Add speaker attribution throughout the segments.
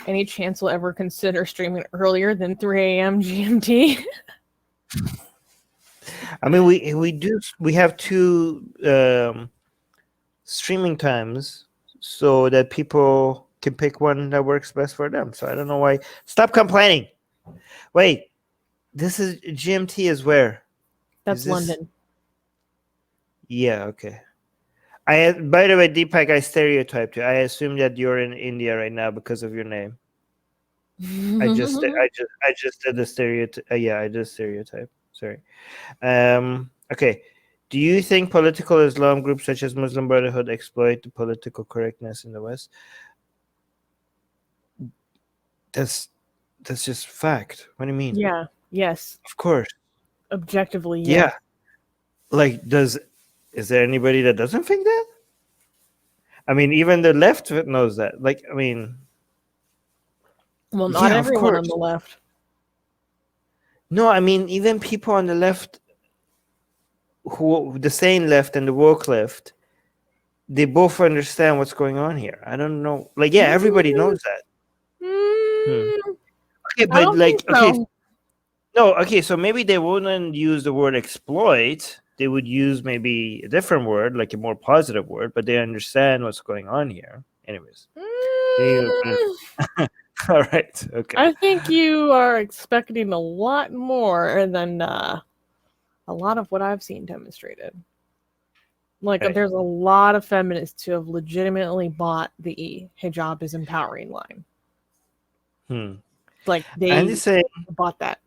Speaker 1: Any chance we'll ever consider streaming earlier than 3 a.m. GMT?
Speaker 2: I mean, we have two streaming times so that people can pick one that works best for them. So I don't know why. Stop complaining. Wait, this is GMT is where?
Speaker 1: That's London.
Speaker 2: Yeah, okay. By the way, Deepak, I stereotyped you. I assume that you're in India right now because of your name. I just did the stereotype. Yeah, I did stereotype. Sorry. Okay. Do you think political Islam groups such as Muslim Brotherhood exploit the political correctness in the West? That's just fact. What do you mean?
Speaker 1: Yeah. Yes.
Speaker 2: Of course.
Speaker 1: Objectively,
Speaker 2: yeah. Like, is there anybody that doesn't think that? I mean, even the left knows that. Like, I mean,
Speaker 1: well, not everyone on the left.
Speaker 2: No, I mean, even people on the left, who the sane left and the woke left, they both understand what's going on here. I don't know. Like, yeah, everybody knows that. Okay, but like, okay, no, okay, so maybe they wouldn't use the word exploit. They would use maybe a different word, like a more positive word, but they understand what's going on here. Anyways. All right. Okay.
Speaker 1: I think you are expecting a lot more than a lot of what I've seen demonstrated. Like, there's a lot of feminists who have legitimately bought the hijab is empowering line. Like, they bought that.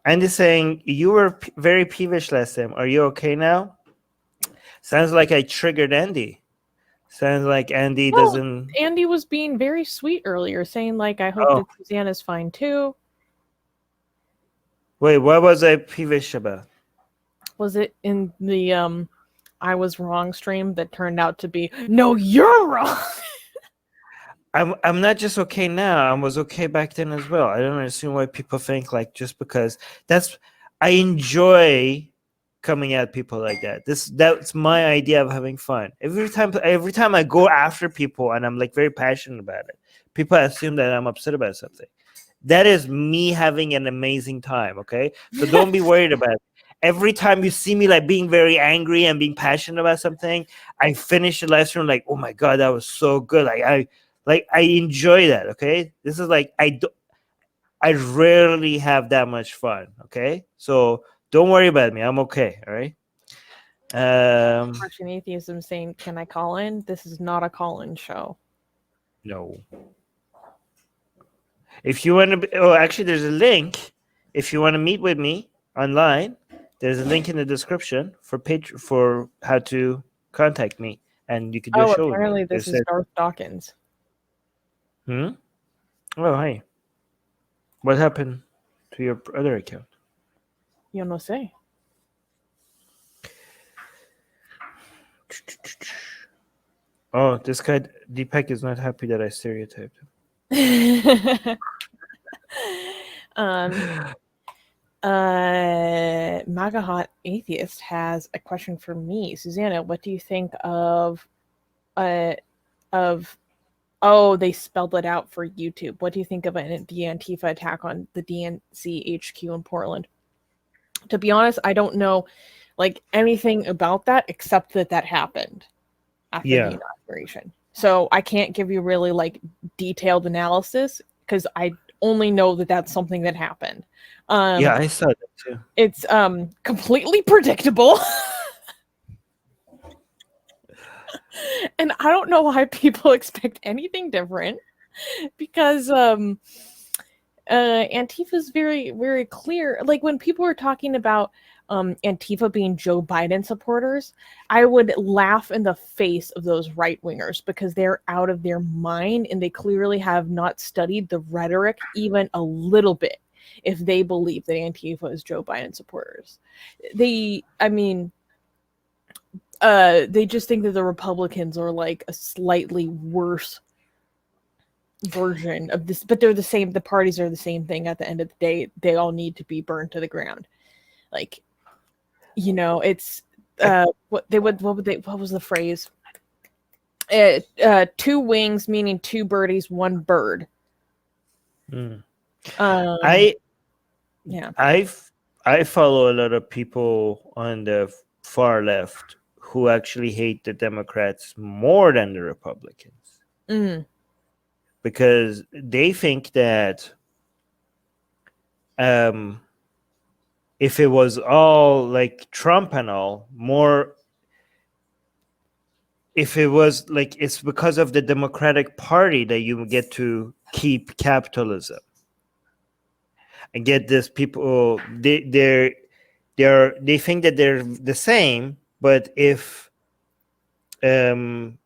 Speaker 2: Andy's saying, you were very peevish last time. Are you okay now? Sounds like I triggered Andy. Sounds like Andy doesn't...
Speaker 1: Andy was being very sweet earlier, saying, like, I hope that Susanna's fine, too.
Speaker 2: Wait, what was I peevish about?
Speaker 1: Was it in the I was wrong stream that turned out to be, no, you're wrong?
Speaker 2: I'm not just okay now. I was okay back then as well. I don't understand why people think, like, just because... I enjoy coming at people like that. That's my idea of having fun. Every time I go after people and I'm like very passionate about it, people assume that I'm upset about something. That is me having an amazing time. Okay, so don't be worried about it. Every time you see me like being very angry and being passionate about something, I finish the live stream like, oh my god, that was so good. I enjoy that. Okay, this is like I rarely have that much fun. Okay, so don't worry about me. I'm okay. All right.
Speaker 1: Russian atheism saying, "Can I call in?" This is not a call-in show.
Speaker 2: No. If you want to, actually, there's a link. If you want to meet with me online, there's a link in the description for how to contact me, and you can do a show.
Speaker 1: Apparently, this is Darth Dawkins.
Speaker 2: Oh, hi. What happened to your other account?
Speaker 1: Yo no sé.
Speaker 2: Oh, this guy Deepak is not happy that I stereotyped him.
Speaker 1: MAGA Hot Atheist has a question for me. Susanna, what do you think of they spelled it out for YouTube. What do you think of the Antifa attack on the DNC HQ in Portland? To be honest, I don't know like anything about that except that happened after the inauguration. So I can't give you really like detailed analysis because I only know that that's something that happened.
Speaker 2: I saw that too.
Speaker 1: It's completely predictable. And I don't know why people expect anything different because Antifa is very, very clear. Like when people were talking about Antifa being Joe Biden supporters, I would laugh in the face of those right-wingers because they're out of their mind and they clearly have not studied the rhetoric even a little bit if they believe that Antifa is Joe Biden supporters. They just think that the Republicans are like a slightly worse version of this, but they're the same. The parties are the same thing at the end of the day. They all need to be burned to the ground. Like, you know, it's what was the phrase? Two wings, meaning two birdies, one bird.
Speaker 2: Mm.
Speaker 1: Yeah.
Speaker 2: I follow a lot of people on the far left who actually hate the Democrats more than the Republicans because they think that if it was all like Trump and all, more if it was like it's because of the Democratic Party that you get to keep capitalism and get this people they think that they're the same, but if the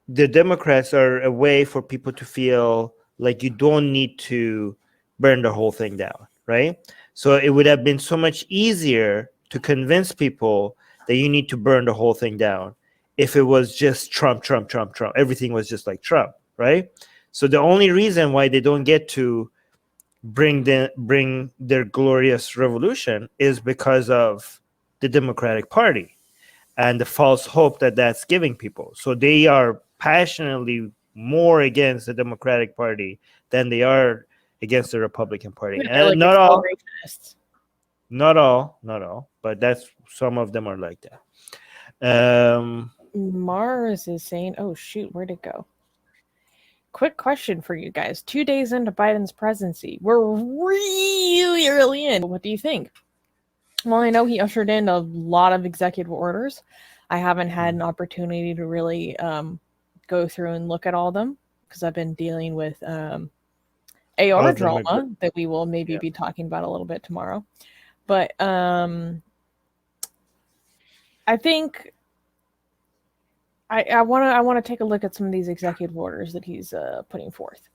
Speaker 2: Democrats are a way for people to feel like you don't need to burn the whole thing down, right? So it would have been so much easier to convince people that you need to burn the whole thing down if it was just Trump, Trump, Trump, Trump. Everything was just like Trump, right? So the only reason why they don't get to bring their glorious revolution is because of the Democratic Party and the false hope that that's giving people. So they are passionately more against the Democratic Party than they are against the Republican Party.
Speaker 1: They're like
Speaker 2: not all,
Speaker 1: accelerationists.
Speaker 2: not all, but that's some of them are like that.
Speaker 1: Mars is saying, "Oh shoot, where'd it go?" Quick question for you guys. 2 days into Biden's presidency, we're really early in. What do you think? Well, I know he ushered in a lot of executive orders. I haven't had an opportunity to really go through and look at all of them because I've been dealing with AR drama that we will maybe be talking about a little bit tomorrow. But I think I want to take a look at some of these executive orders that he's putting forth.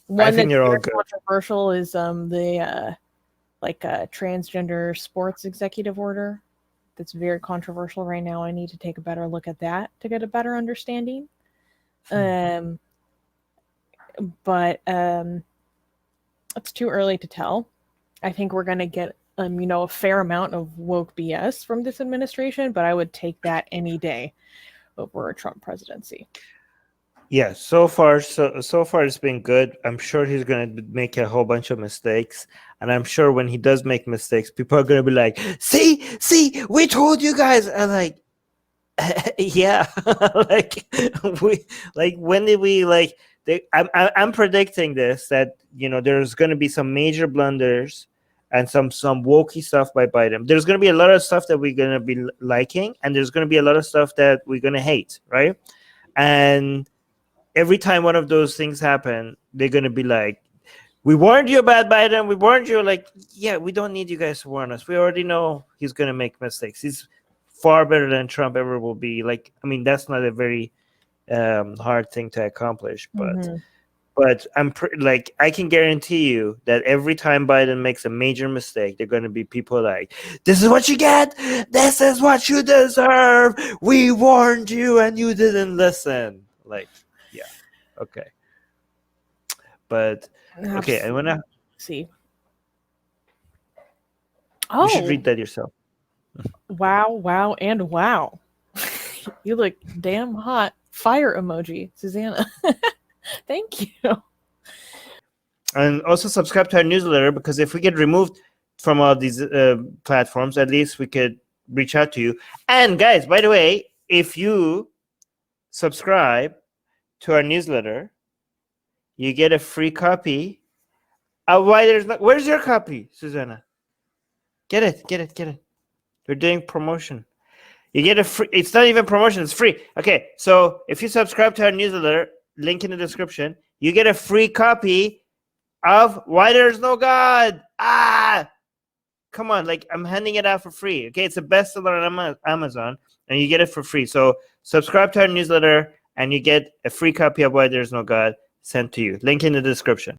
Speaker 1: One that's very controversial is the transgender sports executive order. That's very controversial right now. I need to take a better look at that to get a better understanding. But it's too early to tell. I think we're going to get a fair amount of woke BS from this administration, but I would take that any day over a Trump presidency.
Speaker 2: Yeah, so far it's been good. I'm sure he's going to make a whole bunch of mistakes, and I'm sure when he does make mistakes, people are going to be like, see, we told you guys. And like, yeah, when did we I'm predicting this, that there's going to be some major blunders and some wokey stuff by Biden. There's going to be a lot of stuff that we're going to be liking, and there's going to be a lot of stuff that we're going to hate, right? And every time one of those things happen, they're going to be like, we warned you about Biden. We warned you. Like, yeah, we don't need you guys to warn us. We already know he's going to make mistakes. He's far better than Trump ever will be. Like, I mean, that's not a very hard thing to accomplish. But I can guarantee you that every time Biden makes a major mistake, there are going to be people like, this is what you get. This is what you deserve. We warned you and you didn't listen. Like, yeah. Okay. But, okay, I want to
Speaker 1: see.
Speaker 2: Oh. You should read that yourself.
Speaker 1: Wow, and wow. You look damn hot. Fire emoji, Susanna. Thank you.
Speaker 2: And also subscribe to our newsletter, because if we get removed from all these platforms, at least we could reach out to you. And guys, by the way, if you subscribe to our newsletter, you get a free copy. Where's your copy, Susanna? Get it. We're doing promotion. You get a free. It's not even promotion. It's free. Okay, so if you subscribe to our newsletter, link in the description, you get a free copy of Why There's No God. Come on, like, I'm handing it out for free. Okay, it's a bestseller on Amazon, and you get it for free. So subscribe to our newsletter, and you get a free copy of Why There's No God sent to you. Link in the description.